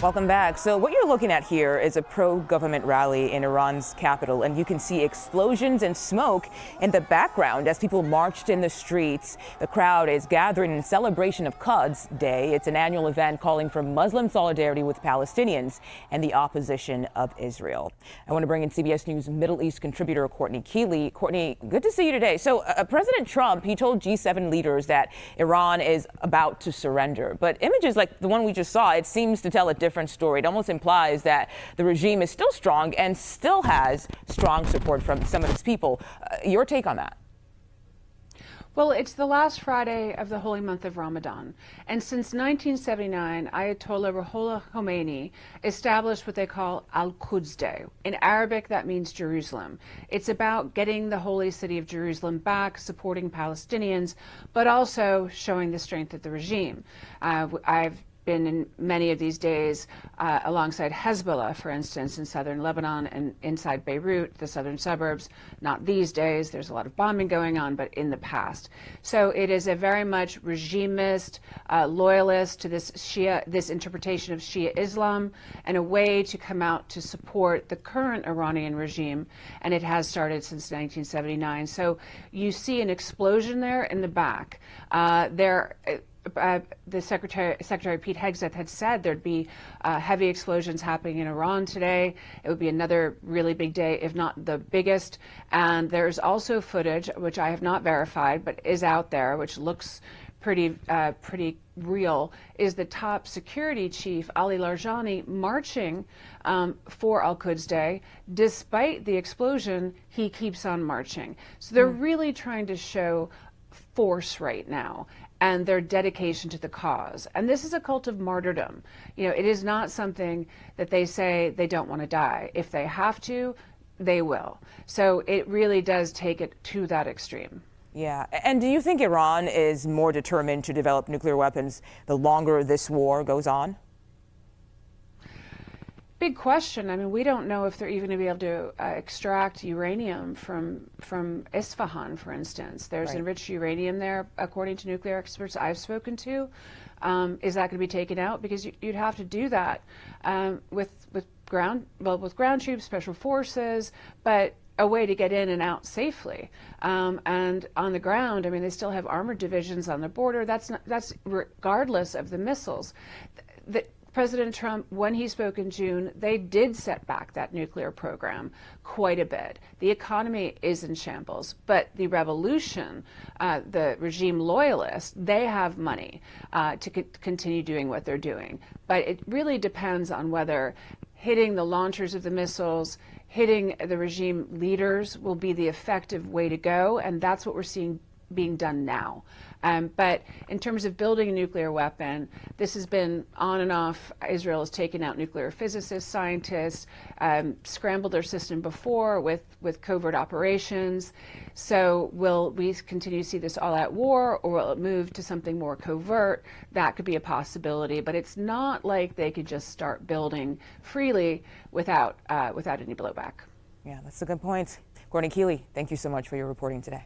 Welcome back. So what you're looking at here is a pro-government rally in Iran's capital, and you can see explosions and smoke in the background as people marched in the streets. The crowd is gathering in celebration of Quds Day. It's an annual event calling for Muslim solidarity with Palestinians and the opposition of Israel. I want to bring in CBS News Middle East contributor Courtney Kealy. Courtney, good to see you today. So President Trump, he told G7 leaders that Iran is about to surrender. But images like the one we just saw, it seems to tell a different story. It almost implies that the regime is still strong and still has strong support from some of its people. Your take on that? Well, it's the last Friday of the holy month of Ramadan. And since 1979, Ayatollah Ruhollah Khomeini established what they call Al-Quds Day. In Arabic, that means Jerusalem. It's about getting the holy city of Jerusalem back, supporting Palestinians, but also showing the strength of the regime. I've been in many of these days alongside Hezbollah, for instance, in southern Lebanon and inside Beirut, the southern suburbs. Not these days, there's a lot of bombing going on, but in the past. So it is a very much regimist, loyalist to this interpretation of Shia Islam, and a way to come out to support the current Iranian regime, and it has started since 1979. So you see an explosion there in the back. The Secretary Pete Hegseth had said there'd be heavy explosions happening in Iran today. It would be another really big day, if not the biggest. And there's also footage, which I have not verified, but is out there, which looks pretty real, is the top security chief, Ali Larjani, marching for Al-Quds Day. Despite the explosion, he keeps on marching. So they're really trying to show force right now and their dedication to the cause. And this is a cult of martyrdom. You know, it is not something that they say they don't want to die. If they have to, they will. So it really does take it to that extreme. Yeah. And do you think Iran is more determined to develop nuclear weapons the longer this war goes on? Big question. I mean, we don't know if they're even going to be able to extract uranium from Isfahan, for instance. There's enriched uranium there, according to nuclear experts I've spoken to. Is that going to be taken out? Because you'd have to do that with ground troops, special forces, but a way to get in and out safely. And on the ground, I mean, they still have armored divisions on the border. That's regardless of the missiles. President Trump, when he spoke in June, they did set back that nuclear program quite a bit. The economy is in shambles, but the revolution, the regime loyalists, they have money to continue doing what they're doing. But it really depends on whether hitting the launchers of the missiles, hitting the regime leaders will be the effective way to go, and that's what we're seeing being done now. But in terms of building a nuclear weapon, this has been on and off. Israel has taken out nuclear physicists, scientists, scrambled their system before with covert operations. So will we continue to see this all-out war, or will it move to something more covert? That could be a possibility, but it's not like they could just start building freely without any blowback. Yeah, that's a good point. Courtney Kealy, thank you so much for your reporting today.